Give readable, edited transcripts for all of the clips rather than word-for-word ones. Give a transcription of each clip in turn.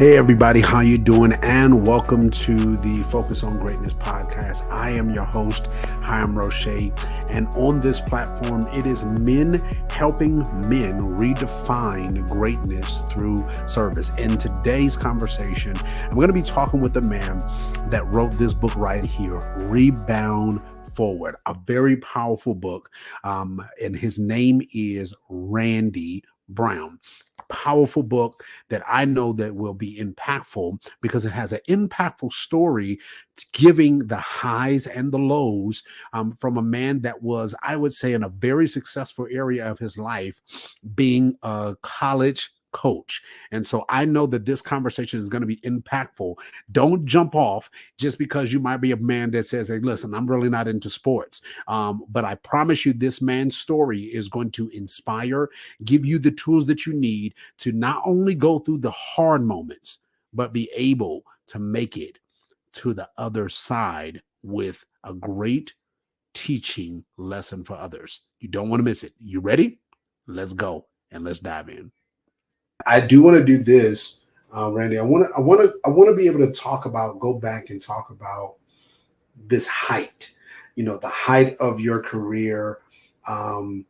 Hey everybody, how you doing? And welcome to the Focus on Greatness podcast. I am your host, Chaim Roche, and on this platform, it is men helping men redefine greatness through service. In today's conversation, I'm going to be talking with a man that wrote this book right here, Rebound Forward, a very powerful book, and his name is Randy Brown. Powerful book that I know that will be impactful because it has an impactful story giving the highs and the lows from a man that was, I would say, in a very successful area of his life, being a college coach. And so I know that this conversation is going to be impactful. Don't jump off just because you might be a man that says, hey, listen, I'm really not into sports. But I promise you, this man's story is going to inspire, give you the tools that you need to not only go through the hard moments, but be able to make it to the other side with a great teaching lesson for others. You don't want to miss it. You ready? Let's go and let's dive in. I do want to do this, Randy. I want to be able to go back and talk about this height. You know, the height of your career, and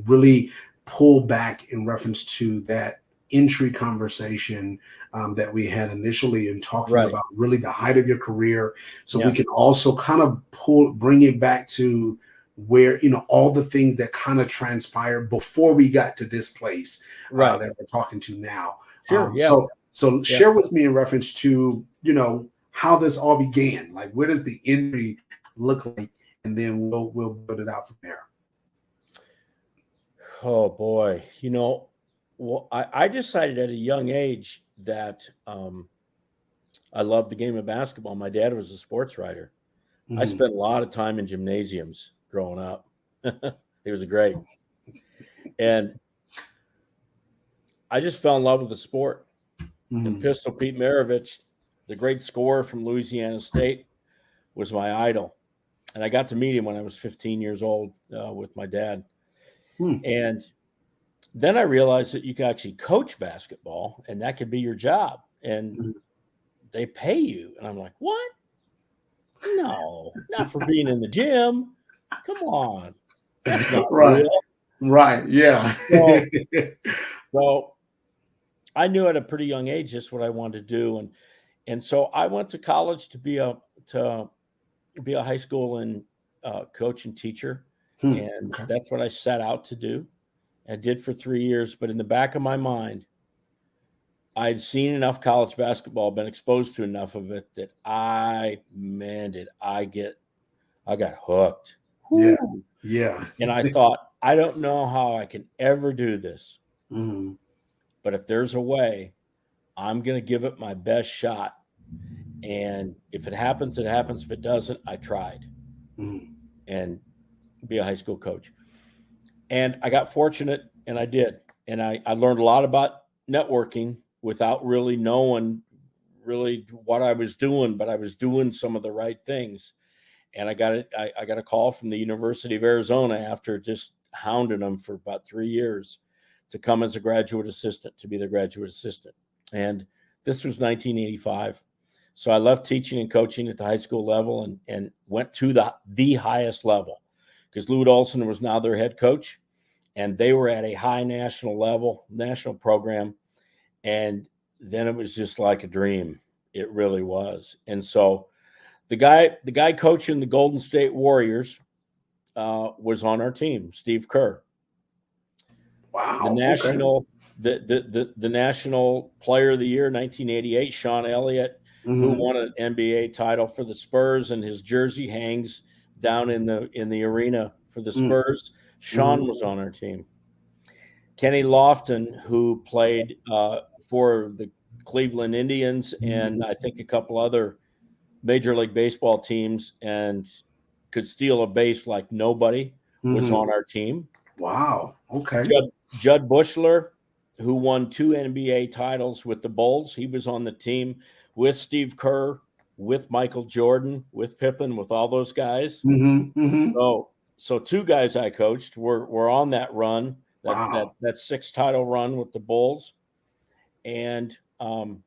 really pull back in reference to that entry conversation that we had initially in talking about really the height of your career. So we can also kind of bring it back to where, you know, all the things that kind of transpired before we got to this place that we're talking to now. Sure. So share with me in reference to, you know, how this all began. Like, where does the entry look like? And then we'll build it out from there. Oh boy. You know, well, I decided at a young age that I loved the game of basketball. My dad was a sports writer. I spent a lot of time in gymnasiums growing up. It was great. And I just fell in love with the sport. And Pistol Pete Maravich, the great scorer from Louisiana State, was my idol. And I got to meet him when I was 15 years old with my dad. And then I realized that you could actually coach basketball and that could be your job. And they pay you. And I'm like, what? No, not for being in the gym. Come on. That's not real. Right. Yeah. So I knew at a pretty young age just what I wanted to do. And so I went to college to be a high school and coach and teacher. And that's what I set out to do. I did for 3 years. But in the back of my mind, I'd seen enough college basketball, been exposed to enough of it that I got hooked. Yeah. And I thought, I don't know how I can ever do this. But if there's a way, I'm going to give it my best shot. And if it happens, it happens. If it doesn't, I tried. And be a high school coach. And I got fortunate, and I did. And I learned a lot about networking without really knowing really what I was doing, but I was doing some of the right things. And I got a call from the University of Arizona after just hounding them for about 3 years to come as a graduate assistant, to be the graduate assistant. And this was 1985. So I left teaching and coaching at the high school level and went to the highest level because Lou Olson was now their head coach, and they were at a high national level, national program. And then it was just like a dream. It really was. And so the guy coaching the Golden State Warriors was on our team, Steve Kerr. Wow. The national the national player of the year, 1988, Sean Elliott, who won an NBA title for the Spurs, and his jersey hangs down in the arena for the Spurs. Sean was on our team. Kenny Lofton, who played for the Cleveland Indians and I think a couple other Major League Baseball teams and could steal a base like nobody, was on our team. Wow. Okay. Judd Bushler, who won 2 NBA titles with the Bulls. He was on the team with Steve Kerr, with Michael Jordan, with Pippen, with all those guys. So 2 guys I coached were on that run, that 6 title run with the Bulls. And And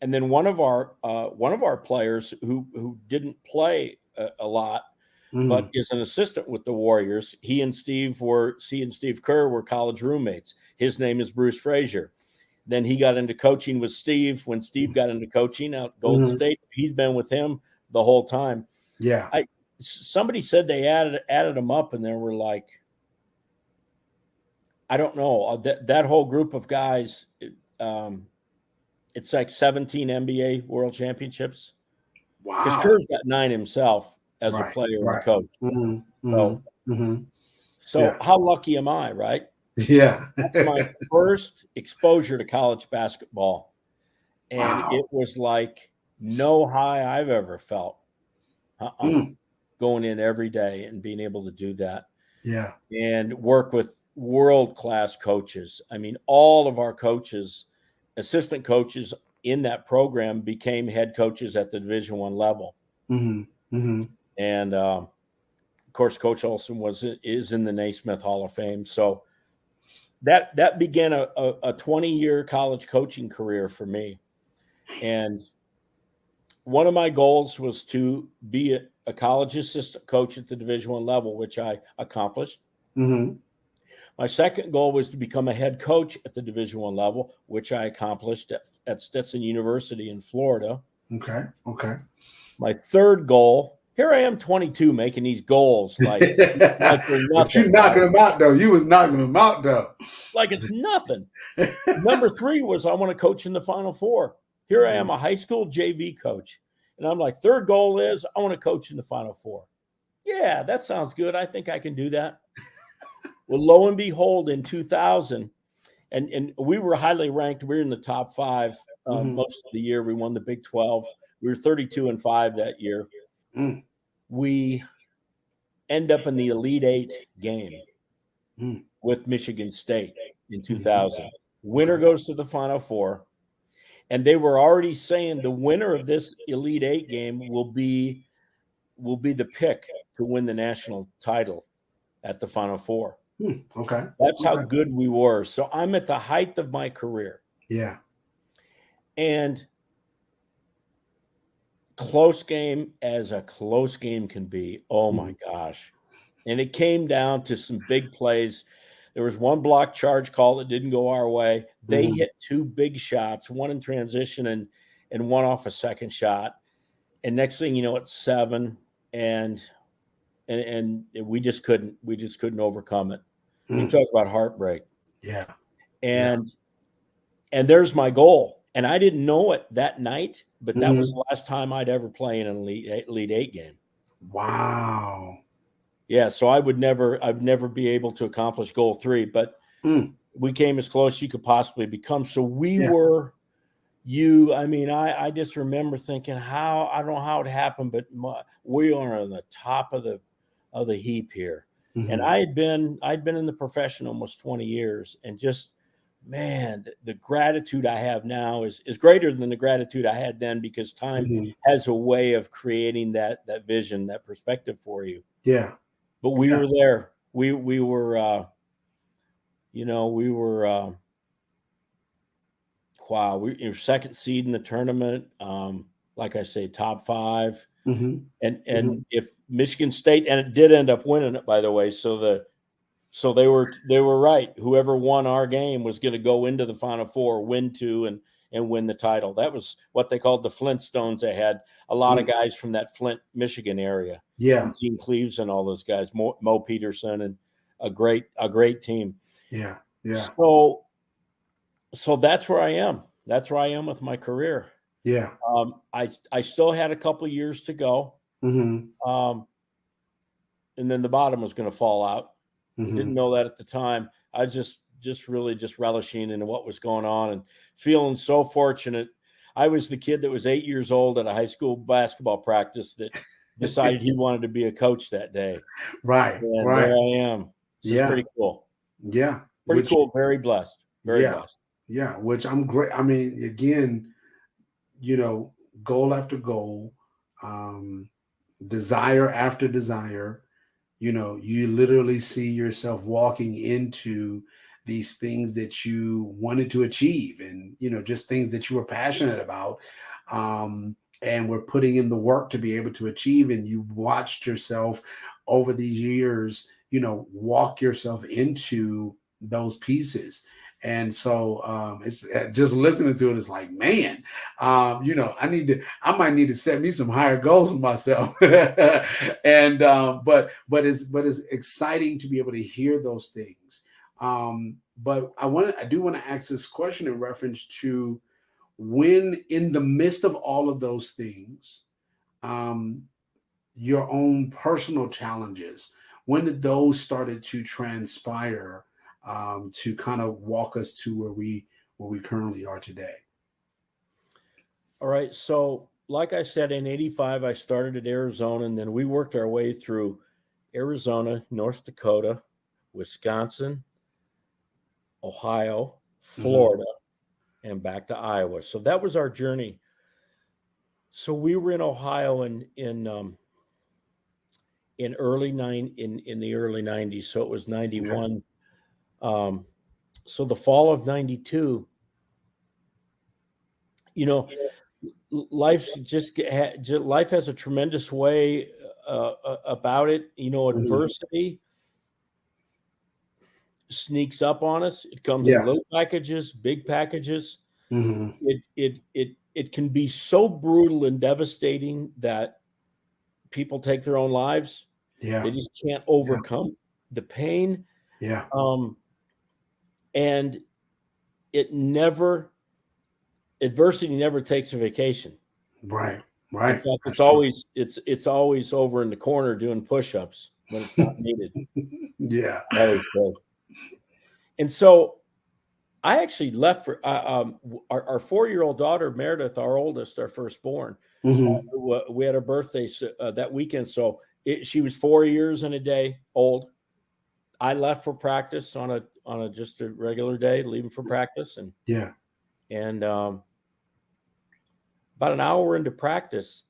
then one of our players who didn't play a lot, but is an assistant with the Warriors. He and Steve Kerr were college roommates. His name is Bruce Frazier. Then he got into coaching with Steve. When Steve got into coaching out at Golden State, he's been with him the whole time. Yeah. Somebody said they added him up, and there were like, I don't know, that whole group of guys. It's like 17 NBA World Championships. Wow. Because Kerr's got 9 himself as a player and coach. So how lucky am I, right? Yeah. That's my first exposure to college basketball. And it was like no high I've ever felt. Going in every day and being able to do that. Yeah. And work with world-class coaches. I mean, all of our coaches, assistant coaches in that program became head coaches at the Division I level. And of course, Coach Olson is in the Naismith Hall of Fame. So that began a 20-year college coaching career for me. And one of my goals was to be a college assistant coach at the Division I level, which I accomplished. My second goal was to become a head coach at the Division I level, which I accomplished at Stetson University in Florida. Okay. My third goal, here I am 22 making these goals like but you knocking them out, though. You was knocking them out, though. Like it's nothing. Number 3 was I want to coach in the Final Four. Here I am, a high school JV coach. And I'm like, third goal is I want to coach in the Final Four. Yeah, that sounds good. I think I can do that. Well, lo and behold, in 2000, and we were highly ranked. We were in the top 5 most of the year. We won the Big 12. We were 32-5 that year. We end up in the Elite 8 game with Michigan State in 2000. Winner goes to the Final Four. And they were already saying the winner of this Elite 8 game will be the pick to win the national title at the Final Four. Okay. That's how good we were. So I'm at the height of my career. Yeah. And close game as a close game can be. Oh, my gosh. And it came down to some big plays. There was one block charge call that didn't go our way. They hit 2 big shots, one in transition and one off a second shot. And next thing you know, it's 7, and we just couldn't overcome it. You talk about heartbreak. Yeah. And there's my goal. And I didn't know it that night, but that was the last time I'd ever play in an Elite 8 game. Wow. Yeah, so I'd never be able to accomplish goal 3, but we came as close as you could possibly become. So we were I just remember thinking I don't know how it happened, but we are on the top of the heap here. And I'd been in the profession almost 20 years, and just, man, the gratitude I have now is greater than the gratitude I had then, because time has a way of creating that vision, that perspective for you. Yeah. But we were there. We were, wow. We were second seed in the tournament. Like I say, top 5. And if Michigan State, and it did end up winning it, by the way. So they were right. Whoever won our game was going to go into the Final Four, win 2, and win the title. That was what they called the Flintstones. They had a lot of guys from that Flint, Michigan area. Yeah. Gene Cleaves and all those guys, Mo Peterson, and a great team. Yeah. Yeah. So that's where I am. That's where I am with my career. Yeah. I still had a couple of years to go. And then the bottom was going to fall out. I didn't know that at the time. I just really relishing in what was going on and feeling so fortunate. I was the kid that was 8 years old at a high school basketball practice that decided he wanted to be a coach that day. Right. And right. there I am. It's pretty cool. Yeah. Pretty cool. Very blessed. Very blessed. Yeah. Which I'm great. I mean, again, goal after goal, desire after desire. You literally see yourself walking into these things that you wanted to achieve, and just things that you were passionate about, and were putting in the work to be able to achieve, and you watched yourself over these years, walk yourself into those pieces. And so it's just listening to it is like, man, I might need to set me some higher goals for myself. And but it's exciting to be able to hear those things. But I do want to ask this question in reference to when, in the midst of all of those things, um, your own personal challenges, when did those started to transpire, to kind of walk us to where we currently are today? All right. So, like I said, in 85, I started at Arizona, and then we worked our way through Arizona, North Dakota, Wisconsin, Ohio, Hmm. Florida, and back to Iowa. So that was our journey. So we were in Ohio in the early 90s. So it was Okay. 91. Um, so the fall of 92, you know, life has a tremendous way about it. Hmm. Adversity sneaks up on us. It comes in Yeah. little packages, big packages. Hmm. It can be so brutal and devastating that people take their own lives. Yeah. They just can't Yeah. overcome the pain. Yeah. Um, and it never adversity never takes a vacation. Right. In Right. fact, That's true. it's always over in the corner doing push-ups when it's not needed. Yeah. I always say. And so I actually left for our 4-year-old daughter Meredith, our oldest, our firstborn. Hmm. We had her birthday that weekend, so she was 4 years and a day old. I left for practice on a just a regular day, leaving for practice, Yeah. and about an hour into practice,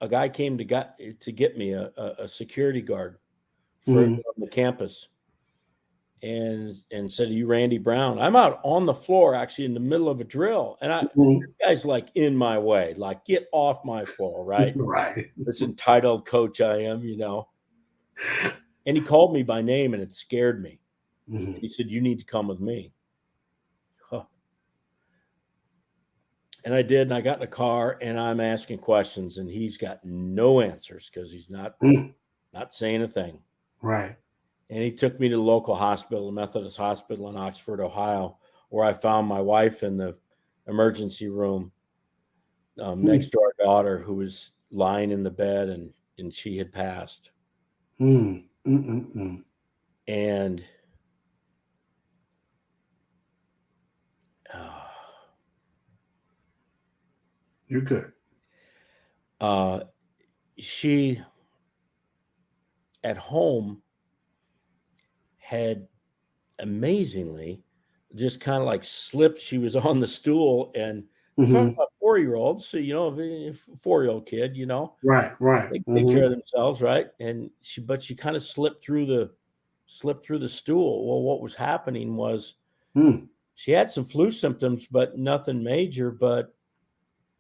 a guy came to get me, a security guard from Hmm. the campus, and said, "Are you Randy Brown?" I'm out on the floor, actually in the middle of a drill, and Hmm. guy's like in my way, like get off my floor, right? Right. This entitled coach I am. And he called me by name, and it scared me. Hmm. And he said, "You need to come with me." Huh. And I did, and I got in the car, and I'm asking questions, and he's got no answers because he's not saying a thing. Right. And he took me to the local hospital, the Methodist Hospital in Oxford, Ohio, where I found my wife in the emergency room, Mm, next to our daughter, who was lying in the bed, and she had passed. mm, mm, mm, mm. And uh, You're good. uh, she at home had amazingly just kind of like slipped. She was on the stool, and we're talking Hmm. about 4-year-olds. So, a 4-year-old kid, Right. Right. they take Hmm. care of themselves, right? And but she kind of slipped through the stool. Well, what was happening was Mm. she had some flu symptoms, but nothing major. But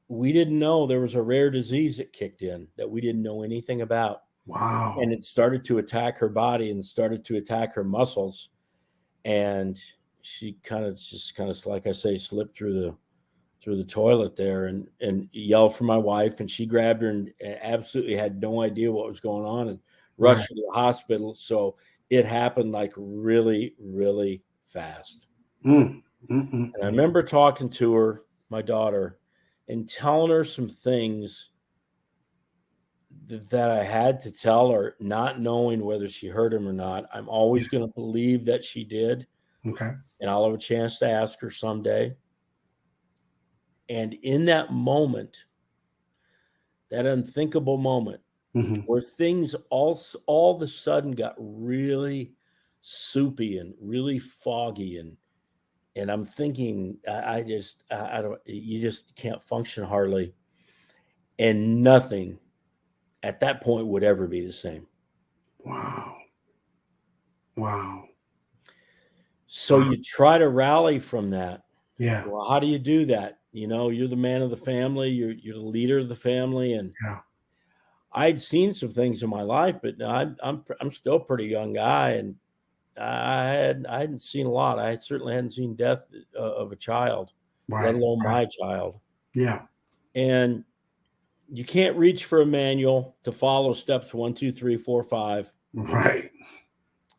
we didn't know there was a rare disease that kicked in that we didn't know anything about. And Wow. it started to attack her body and started to attack her muscles. And she kind of, like I say, slipped through the toilet there, and yelled for my wife, and she grabbed her and absolutely had no idea what was going on and Right. rushed her to the hospital. So it happened like really, really fast. Mm, mm, mm, And I mm. remember talking to her, my daughter, and telling her some things that I had to tell her, not knowing whether she heard him or not. I'm Yeah. always going to believe that she did, Okay. and I'll have a chance to ask her someday. And in that moment, that unthinkable moment Hmm. where things all of a sudden got really soupy and really foggy, and I'm thinking, I don't, you just can't function hardly, and nothing at that point would ever be the same. Wow. Wow. So you try to rally from that. Yeah. Well, how do you do that? You're the man of the family. You're the leader of the family, and Yeah. I'd seen some things in my life, but I'm still a pretty young guy, and I hadn't seen a lot. I certainly hadn't seen death of a child, let Right. alone Right. my child. Yeah. And you can't reach for a manual to follow steps 1, 2, 3, 4, 5. Right.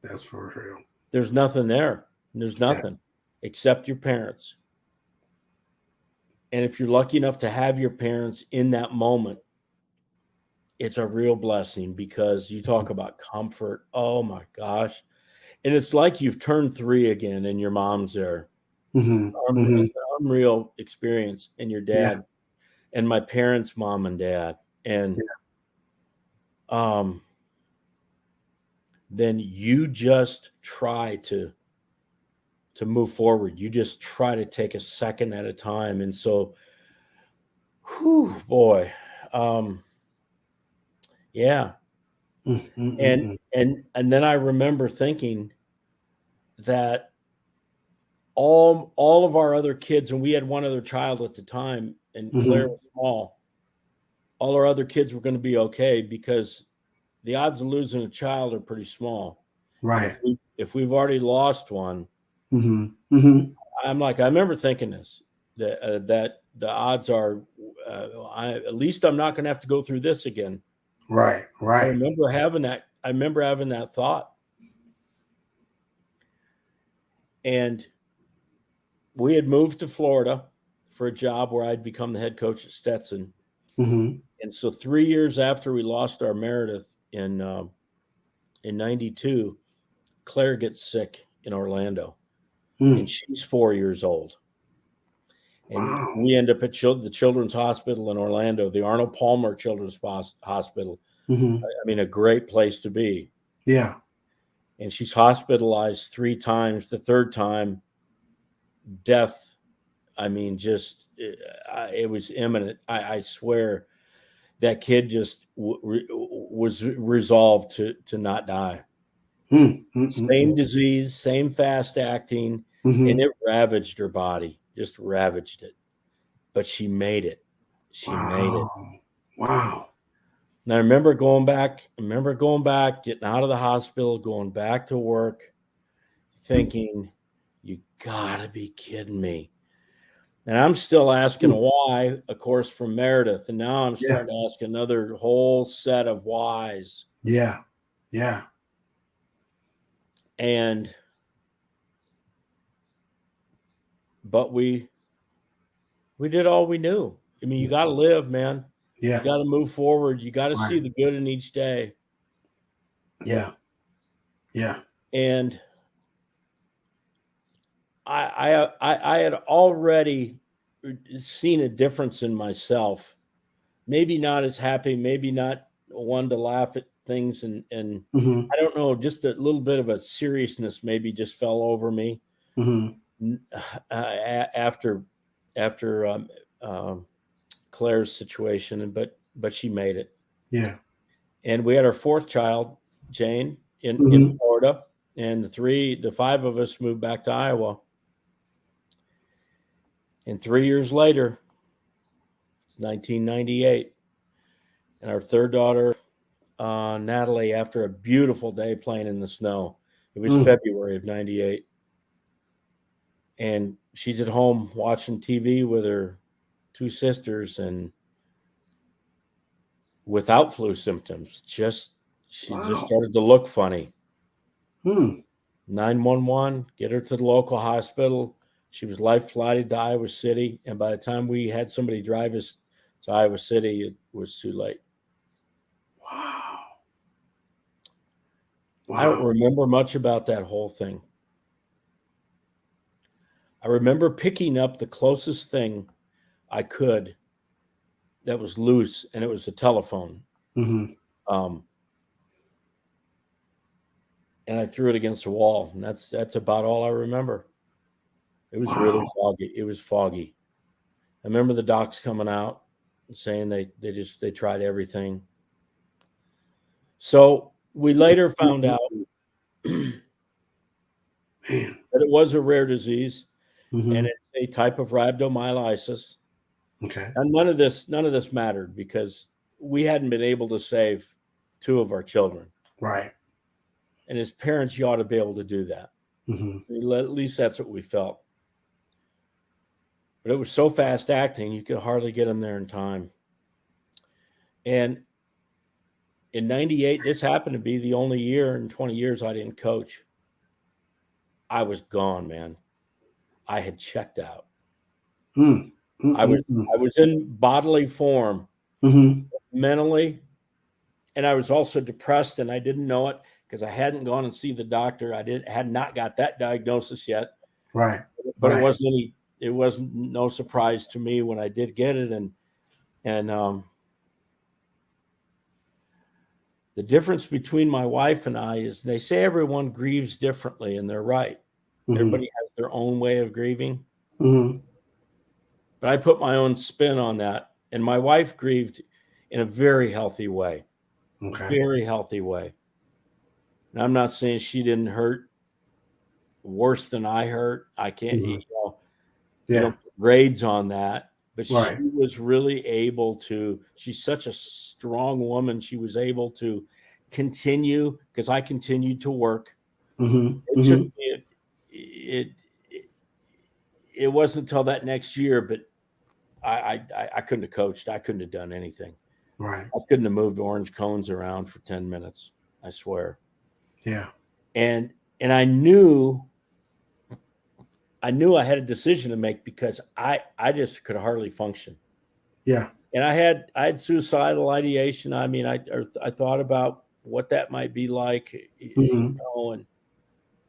That's for real. There's nothing there. There's nothing except your parents. And if you're lucky enough to have your parents in that moment, it's a real blessing, because you talk about comfort. Oh my gosh. And it's like you've turned 3 again and your mom's there. It's an unreal experience. And your dad and my parents' mom and dad. And then you just try to move forward. You just try to take a second at a time. And so, boy. Yeah. And then I remember thinking that all of our other kids, and we had one other child at the time, and Claire was small. All our other kids were going to be okay, because the odds of losing a child are pretty small. Right. If we've already lost one, I remember thinking this, that the odds are, at least I'm not going to have to go through this again. Right. Right. I remember having that thought. And we had moved to Florida for a job where I'd become the head coach at Stetson. And so 3 years after we lost our Meredith in 92, Claire gets sick in Orlando, and she's 4 years old. And we end up at the Children's Hospital in Orlando, the Arnold Palmer Children's Hospital. I mean, a great place to be. Yeah. And she's hospitalized 3 times. The third time, death. I mean, just it was imminent. I swear that kid just was resolved to not die. Same disease, same fast acting, and it ravaged her body, just ravaged it. But she made it. She made it. Wow. And I remember going back, getting out of the hospital, going back to work, thinking, you gotta be kidding me. And I'm still asking why, of course, from Meredith. And now I'm starting to ask another whole set of whys. Yeah. Yeah. But we did all we knew. I mean, you got to live, man. Yeah. You got to move forward. You got to see the good in each day. Yeah. Yeah. And I had already seen a difference in myself. Maybe not as happy, maybe not one to laugh at things, and I don't know, just a little bit of a seriousness maybe just fell over me after Claire's situation, but she made it. Yeah. And we had our 4th child, Jane, in Florida, and the 5 of us moved back to Iowa. And 3 years later, it's 1998, and our 3rd daughter, Natalie, after a beautiful day playing in the snow, it was February of 98, and she's at home watching TV with her 2 sisters, and without flu symptoms, she just started to look funny. 911, get her to the local hospital. She was life flighted to Iowa City, and by the time we had somebody drive us to Iowa City, it was too late. Wow. I don't remember much about that whole thing. I remember picking up the closest thing I could that was loose, and it was a telephone. And I threw it against the wall, and that's about all I remember. It was really foggy. It was foggy. I remember the docs coming out and saying they tried everything. So we later found out Man. But it was a rare disease, Mm-hmm. and it's a type of rhabdomyolysis. Okay. And none of this mattered because we hadn't been able to save 2 of our children. Right. And as parents, you ought to be able to do that. Mm-hmm. At least that's what we felt. But it was so fast acting, you could hardly get them there in time. And in 98, this happened to be the only year in 20 years I didn't coach. I was gone, man. I had checked out. Mm-hmm. I was in bodily form, Mm-hmm. mentally, and I was also depressed, and I didn't know it because I hadn't gone and see the doctor. Had not got that diagnosis yet. Right. But right. it wasn't no surprise to me when I did get it. And the difference between my wife and I is they say everyone grieves differently, and they're right. Mm-hmm. Everybody has their own way of grieving. Mm-hmm. But I put my own spin on that. And my wife grieved in a very healthy way. Okay. Very healthy way. And I'm not saying she didn't hurt worse than I hurt. I can't, grades on that. But she was really able to, she's such a strong woman. She was able to continue because I continued to work. Mm-hmm. It took me, it wasn't until that next year, but I couldn't have coached. I couldn't have done anything. Right. I couldn't have moved orange cones around for 10 minutes. I swear. Yeah. And I knew I had a decision to make because I just could hardly function. Yeah. And I had suicidal ideation. I mean, I thought about what that might be like, and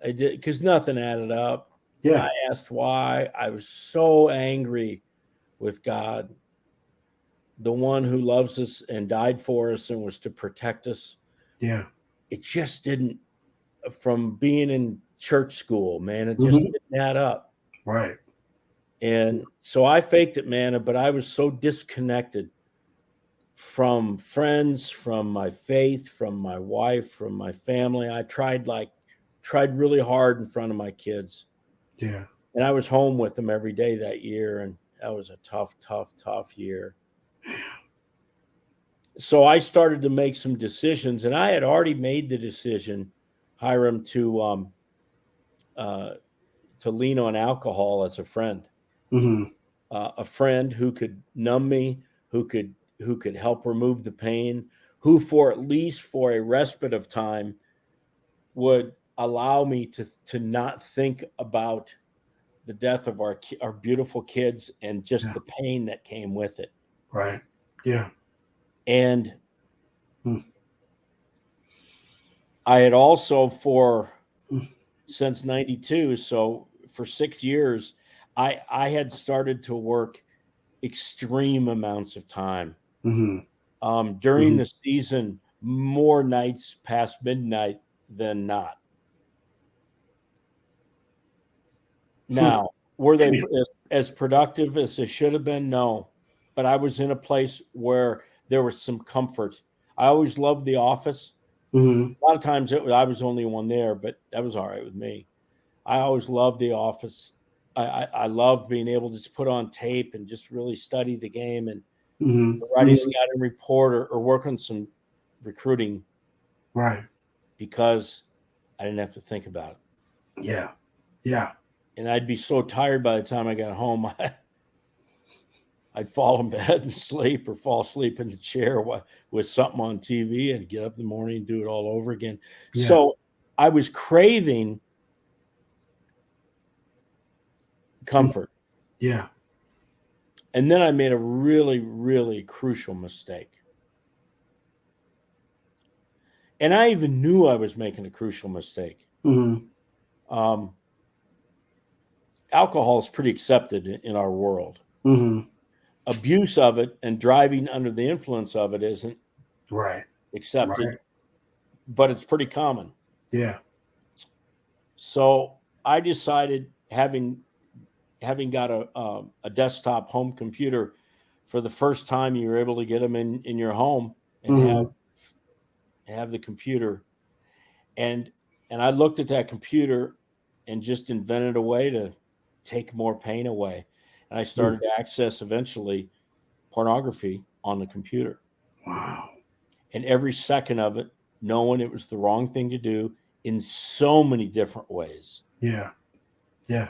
I did, because nothing added up. Yeah. I asked why. I was so angry with God, the one who loves us and died for us and was to protect us. Yeah. It just didn't, from being in church school, man, it just didn't add up. Right. And so I faked it, man, but I was so disconnected from friends, from my faith, from my wife, from my family. I tried really hard in front of my kids. Yeah. And I was home with them every day that year. And that was a tough year. So I started to make some decisions, and I had already made the decision, Hiram, to lean on alcohol as a friend, a friend who could numb me, who could help remove the pain, who for at least for a respite of time would allow me to not think about the death of our beautiful kids and just the pain that came with it. Right. Yeah. And I had also since 92, so for 6 years, I had started to work extreme amounts of time. During the season, more nights past midnight than not. Now, were they as productive as they should have been? No. But I was in a place where there was some comfort. I always loved The Office. A lot of times I was the only one there, but that was all right with me. I always loved The Office. I loved being able to just put on tape and just really study the game and write a scouting report or work on some recruiting. Right. Because I didn't have to think about it. Yeah. Yeah. And I'd be so tired by the time I got home, I'd fall in bed and sleep or fall asleep in the chair with something on TV and get up in the morning and do it all over again. Yeah. So I was craving comfort. Yeah. And then I made a really, really crucial mistake. And I even knew I was making a crucial mistake. Alcohol is pretty accepted in our world. Abuse of it and driving under the influence of it isn't accepted, but it's pretty common. Yeah. So I decided, having got a desktop home computer for the first time, you were able to get them in your home and have the computer. And I looked at that computer and just invented a way to take more pain away. And I started to access eventually pornography on the computer. Wow. And every second of it, knowing it was the wrong thing to do in so many different ways. Yeah. Yeah.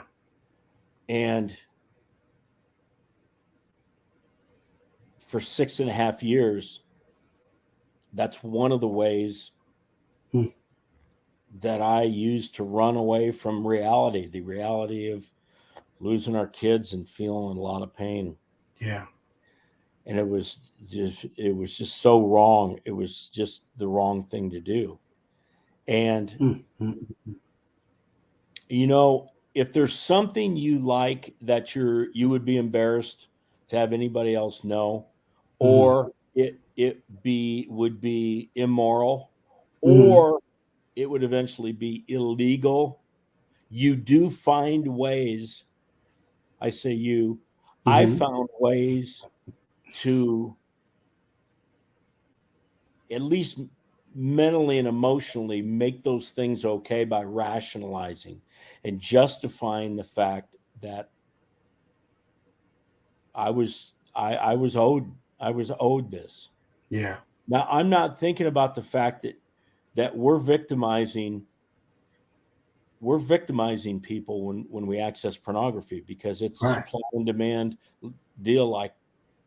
And for 6.5 years, that's one of the ways that I used to run away from reality, the reality of losing our kids and feeling a lot of pain. Yeah. And it was just so wrong. It was just the wrong thing to do. And you know, if there's something you like that you would be embarrassed to have anybody else know, or it would be immoral, or it would eventually be illegal, you do find ways. I say I found ways to at least mentally and emotionally make those things okay by rationalizing and justifying the fact that I was owed this. Yeah. Now I'm not thinking about the fact that we're victimizing people when we access pornography, because it's a supply and demand deal like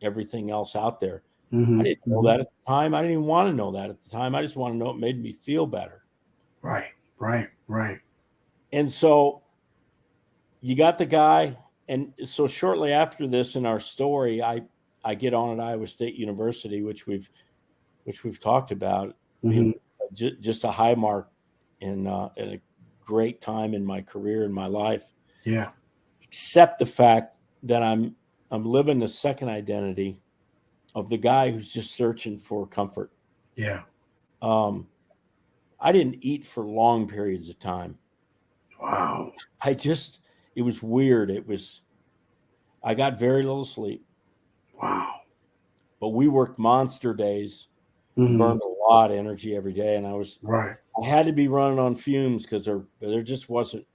everything else out there. I didn't know that at the time. I didn't even want to know that at the time. I just want to know it made me feel better. Right. And so you got the guy. And so shortly after this in our story, I get on at Iowa State University, which we've talked about being just a high mark in a great time in my career, in my life. Yeah. Except the fact that I'm living the second identity of the guy who's just searching for comfort. Yeah. I didn't eat for long periods of time. Wow. It was weird. I got very little sleep. Wow. But we worked monster days, burned a lot of energy every day. And I had to be running on fumes because there just wasn't,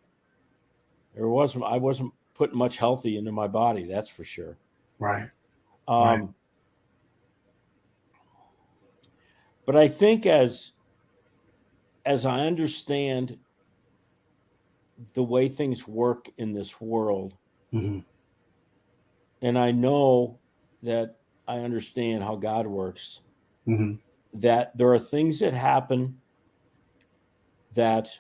I wasn't putting much healthy into my body. That's for sure. Right. But I think as I understand the way things work in this world, and I know that I understand how God works, that there are things that happen that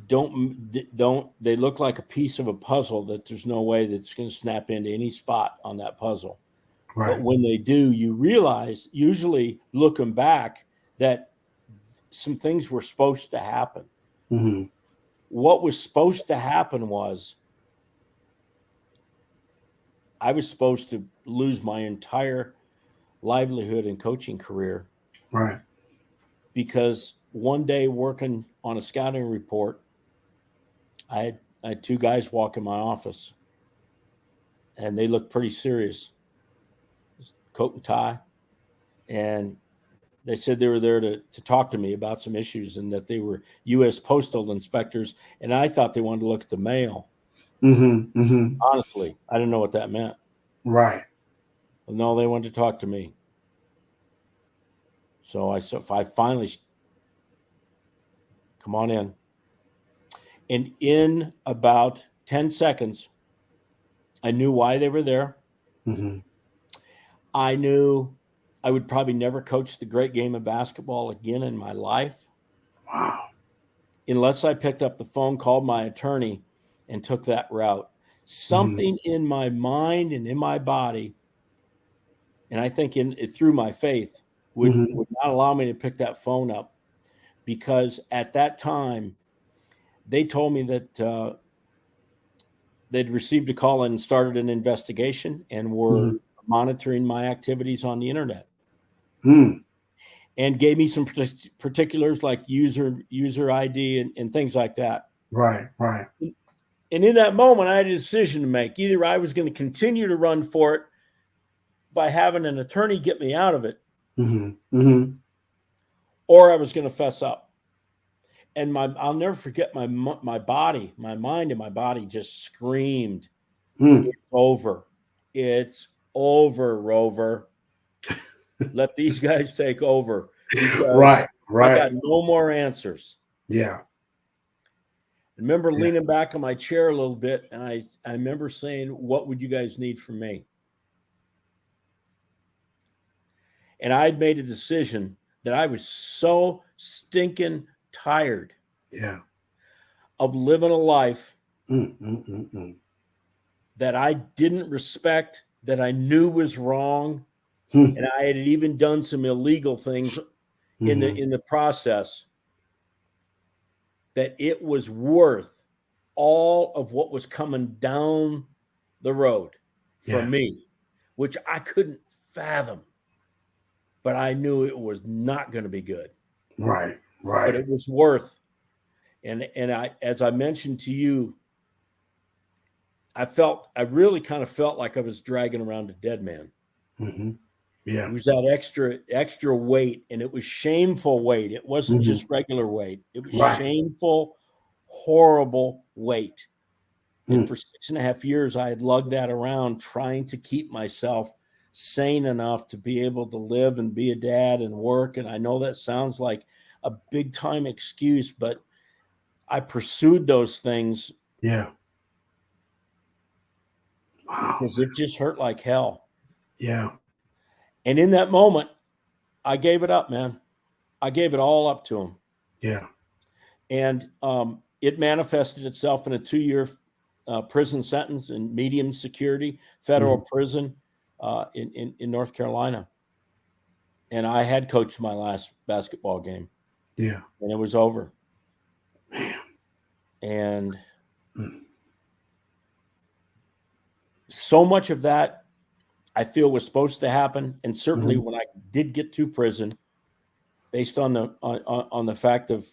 they look like a piece of a puzzle that there's no way that's going to snap into any spot on that puzzle. Right. But when they do, you realize, usually looking back, that some things were supposed to happen. What was supposed to happen was I was supposed to lose my entire livelihood and coaching career. Right. Because one day working on a scouting report, I had two guys walk in my office, and they looked pretty serious, coat and tie, and they said they were there to talk to me about some issues and that they were U.S. postal inspectors, and I thought they wanted to look at the mail. Honestly, I didn't know what that meant. Right. No, they wanted to talk to me. So I finally, come on in. And in about 10 seconds, I knew why they were there. I knew I would probably never coach the great game of basketball again in my life. Wow. Unless I picked up the phone, called my attorney, and took that route. Something in my mind and in my body, and I think through my faith, would not allow me to pick that phone up, because at that time they told me that they'd received a call and started an investigation and were monitoring my activities on the internet, and gave me some particulars like user ID and things like that. Right. And in that moment, I had a decision to make. Either I was going to continue to run for it by having an attorney get me out of it, or I was going to fess up. And I'll never forget my body, my mind and my body just screamed, it's over. It's over, Rover. Let these guys take over, because I got no more answers. Yeah. I remember leaning back on my chair a little bit, and I remember saying, what would you guys need from me? And I'd made a decision that I was so stinking tired of living a life that I didn't respect, that I knew was wrong. And I had even done some illegal things in the process, that it was worth all of what was coming down the road for me, which I couldn't fathom. But I knew it was not going to be good. Right. But it was worth. And I, as I mentioned to you, I really kind of felt like I was dragging around a dead man. Yeah. It was that extra weight, and it was shameful weight. It wasn't just regular weight. It was shameful, horrible weight. And for 6.5 years, I had lugged that around, trying to keep myself sane enough to be able to live and be a dad and work. And I know that sounds like a big time excuse, but I pursued those things. Yeah. Wow. Because it just hurt like hell. Yeah. And in that moment, I gave it up, man. I gave it all up to him. Yeah. And it manifested itself in a 2-year prison sentence in medium security federal prison in North Carolina. And I had coached my last basketball game. Yeah. And it was over. Man. And so much of that I feel was supposed to happen. And certainly when I did get to prison, based on the fact of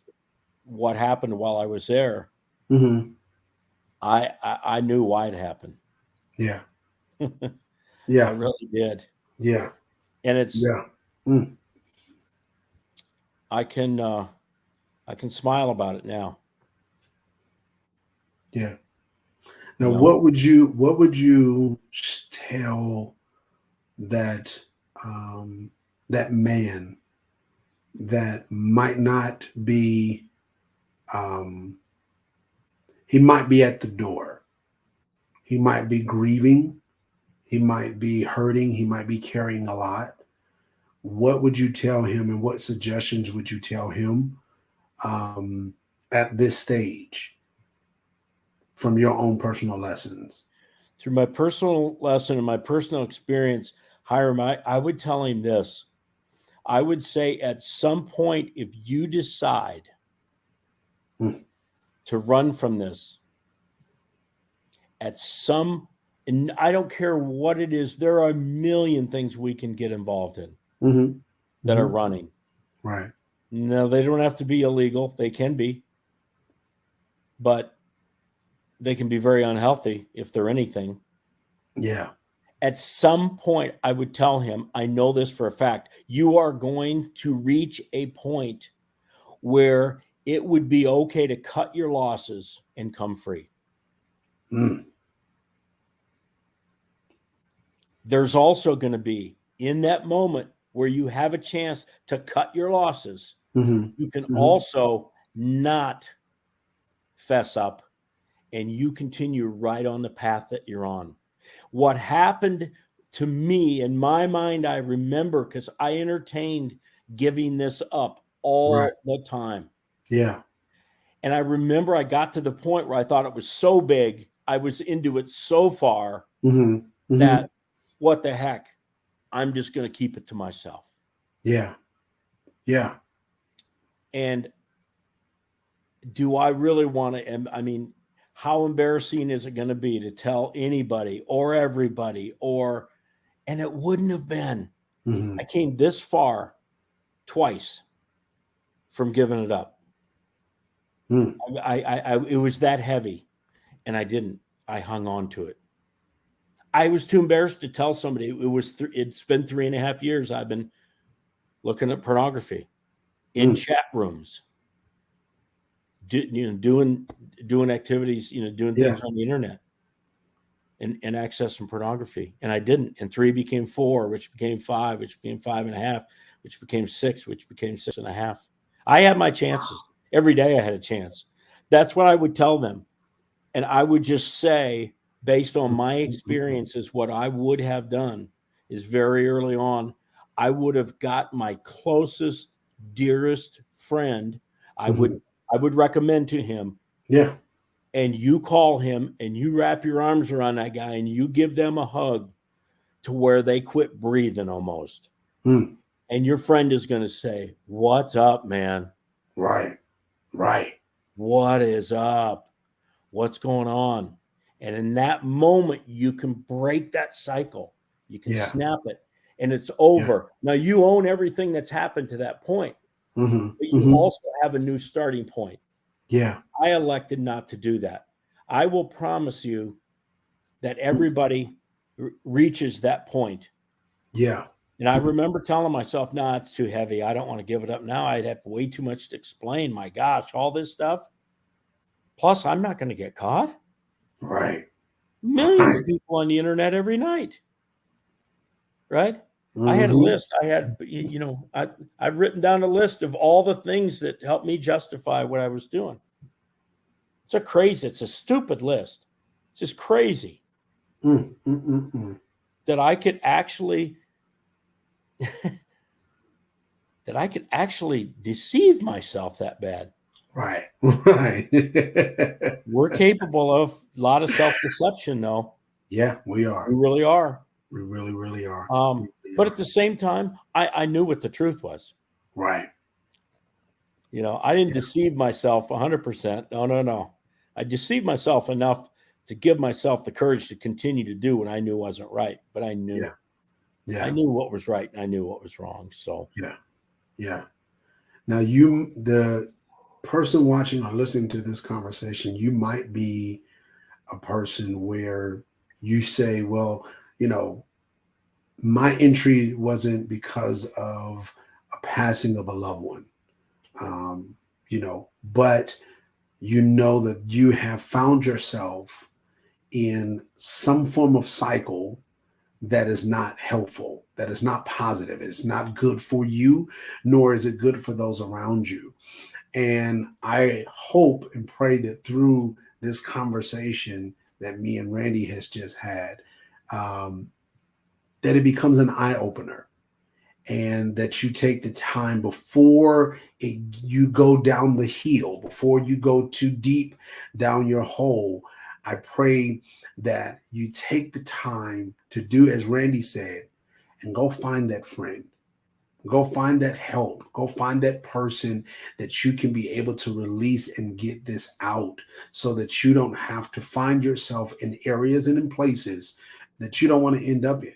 what happened while I was there, I knew why it happened. Yeah. Yeah. I really did. Yeah. And it's I can smile about it now. Yeah. Now, what would you tell that that man that might not be he might be at the door, he might be grieving, he might be hurting, he might be carrying a lot? What would you tell him, and what suggestions would you tell him at this stage from your own personal lessons? Through my personal lesson and my personal experience, Hiram, I would tell him this. I would say, at some point, if you decide to run from this, and I don't care what it is, there are a million things we can get involved in that are running. Right. No, they don't have to be illegal. They can be. But they can be very unhealthy if they're anything. Yeah. At some point, I would tell him, I know this for a fact, you are going to reach a point where it would be okay to cut your losses and come free. There's also going to be, in that moment where you have a chance to cut your losses, you can also not fess up, and you continue right on the path that you're on. What happened to me, in my mind, I remember, because I entertained giving this up all the time. Yeah. And I remember I got to the point where I thought it was so big, I was into it so far that, what the heck, I'm just going to keep it to myself. Yeah. Yeah. And do I really want to, I mean, how embarrassing is it going to be to tell anybody or everybody, and it wouldn't have been. I came this far twice from giving it up. It was that heavy, and I didn't. I hung on to it. I was too embarrassed to tell somebody. It's been 3.5 years I've been looking at pornography in chat rooms. doing activities, doing Yeah. things on the internet and accessing pornography. And I didn't. And 3 became 4, which became 5, which became 5.5, which became 6, which became 6.5. I had my chances. Every day I had a chance. That's what I would tell them. And I would just say, based on my experiences, what I would have done is very early on, I would have got my closest, dearest friend. I would recommend to him. Yeah. And you call him and you wrap your arms around that guy and you give them a hug to where they quit breathing almost. And your friend is going to say, "What's up, man?" Right. What is up? What's going on? And in that moment, you can break that cycle. You can snap it and it's over. Yeah. Now you own everything that's happened to that point, but you also have a new starting point. Yeah. I elected not to do that. I will promise you that everybody reaches that point. Yeah. And I remember telling myself, "No, it's too heavy. I don't want to give it up now. I'd have way too much to explain. My gosh, all this stuff. Plus, I'm not going to get caught." Right. Millions of people on the internet every night. Right? I had a list. I had, I've written down a list of all the things that helped me justify what I was doing. It's a stupid list. It's just crazy that I could actually deceive myself that bad. Right. We're capable of a lot of self-deception, though. Yeah, we are. We really are. We really, really are. But at the same time, I knew what the truth was. Right. I didn't deceive myself 100%. No. I deceived myself enough to give myself the courage to continue to do what I knew wasn't right. But I knew. Yeah. I knew what was right and I knew what was wrong. So yeah. Now the person watching or listening to this conversation, you might be a person where you say, well, my entry wasn't because of a passing of a loved one, but that you have found yourself in some form of cycle that is not helpful, that is not positive. It's not good for you, nor is it good for those around you. And I hope and pray that through this conversation that me and Randy has just had, that it becomes an eye opener, and that you take the time before you go down the hill, before you go too deep down your hole. I pray that you take the time to do as Randy said, and go find that friend. Go find that help. Go find that person that you can be able to release and get this out, so that you don't have to find yourself in areas and in places that you don't want to end up in.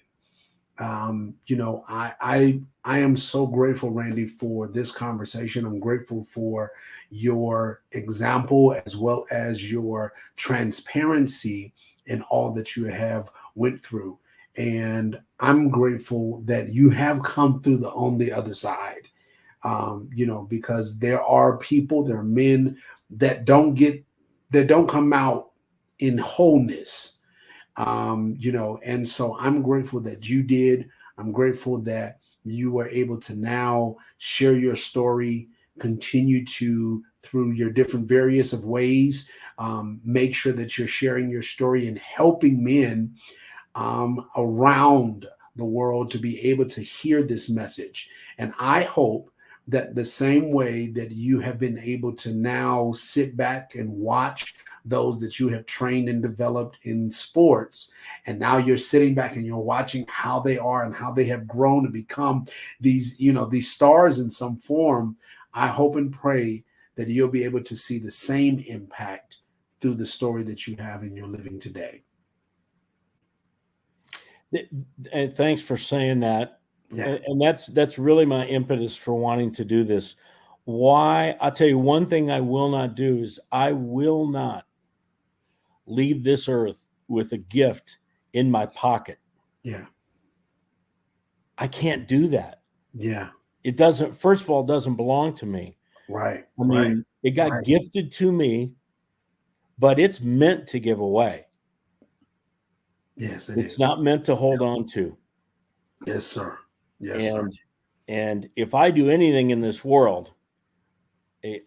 I am so grateful, Randy, for this conversation. I'm grateful for your example as well as your transparency in all that you have went through. And I'm grateful that you have come through on the other side, because there are men that don't come out in wholeness. And so I'm grateful that you did. I'm grateful that you were able to now share your story, continue to, through your different various of ways, make sure that you're sharing your story and helping men around the world to be able to hear this message. And I hope that the same way that you have been able to now sit back and watch those that you have trained and developed in sports, and now you're sitting back and you're watching how they are and how they have grown to become these stars in some form. I hope and pray that you'll be able to see the same impact through the story that you have in your living today. And thanks for saying that. Yeah. And that's really my impetus for wanting to do this. Why? I'll tell you one thing I will not do is I will not leave this earth with a gift in my pocket. Yeah. I can't do that. Yeah. It doesn't, first of all, it doesn't belong to me. Right. I mean, It got gifted to me, but it's meant to give away. Yes, it's not meant to hold on to. Yes, sir. Yes, sir. And if I do anything in this world,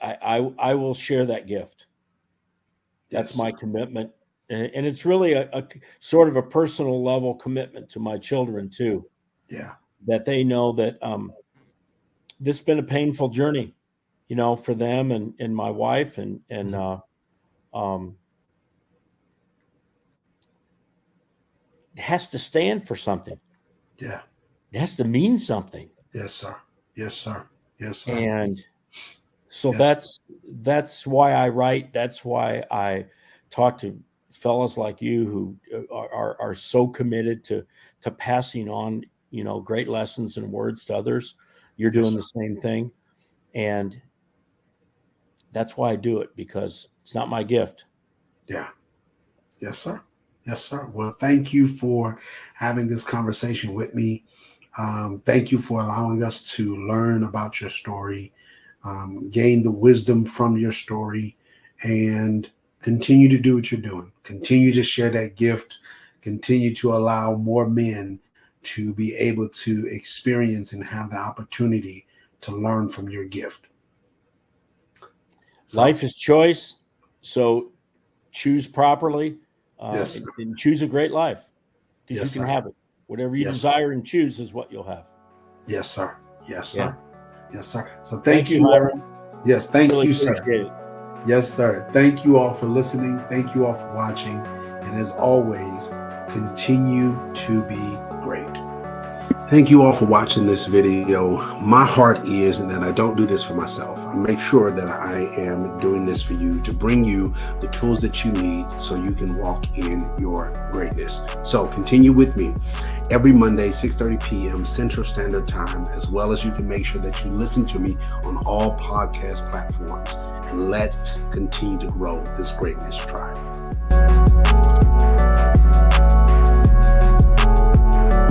I will share that gift. That's my commitment. And it's really a sort of a personal level commitment to my children too. Yeah. That they know that this has been a painful journey, for them and my wife and it has to stand for something. Yeah. It has to mean something. Yes, sir. Yes, sir. Yes, sir. And so that's why I write. That's why I talk to fellows like you who are so committed to passing on, great lessons and words to others. You're doing the same thing. And that's why I do it, because it's not my gift. Yeah. Yes, sir. Yes, sir. Well, thank you for having this conversation with me. Thank you for allowing us to learn about your story, gain the wisdom from your story, and continue to do what you're doing. Continue to share that gift. Continue to allow more men to be able to experience and have the opportunity to learn from your gift. Life is choice, so choose properly. Yes, and choose a great life, because you can have it. Whatever you desire and choose is what you'll have. Yes, sir. Yes, sir. Yeah. Yes, sir. So thank you, Myron. Yes, thank really you, sir. It. Yes, sir. Thank you all for listening. Thank you all for watching. And as always, continue to be great. Thank you all for watching this video. My heart is that I don't do this for myself. I make sure that I am doing this for you, to bring you the tools that you need so you can walk in your greatness. So continue with me every Monday, 6:30 p.m. Central Standard Time, as well as you can make sure that you listen to me on all podcast platforms. And let's continue to grow this greatness tribe.